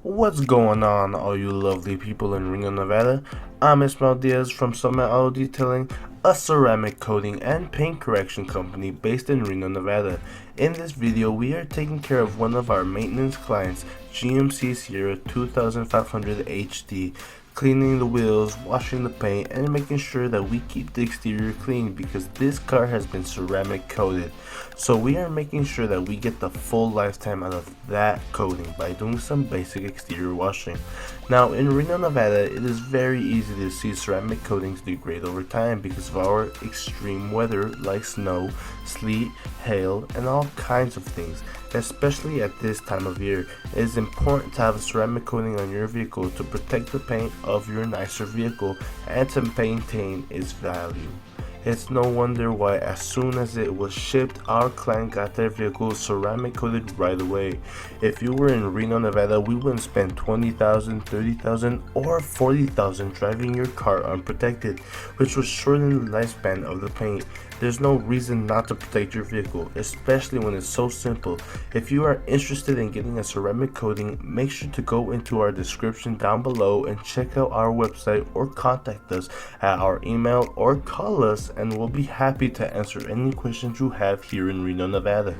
What's going on, all you lovely people in Reno, Nevada? I'm Ismael Diaz from Summit Auto Detailing, a ceramic coating and paint correction company based in Reno, Nevada. In this video, we are taking care of one of our maintenance clients, GMC Sierra 2500 HD, cleaning the wheels, washing the paint, and making sure that we keep the exterior clean because this car has been ceramic coated. So we are making sure that we get the full lifetime out of that coating by doing some basic exterior washing. Now in Reno, Nevada, it is very easy to see ceramic coatings degrade over time because of our extreme weather like snow, sleet, hail, and all kinds of things. Especially at this time of year, it is important to have a ceramic coating on your vehicle to protect the paint of your nicer vehicle and to maintain its value. It's no wonder why as soon as it was shipped, our client got their vehicle ceramic coated right away. If you were in Reno, Nevada, we wouldn't spend $20,000, $30,000, or $40,000 driving your car unprotected, which would shorten the lifespan of the paint. There's no reason not to protect your vehicle, especially when it's so simple. If you are interested in getting a ceramic coating, make sure to go into our description down below and check out our website or contact us at our email or call us, and we'll be happy to answer any questions you have here in Reno, Nevada.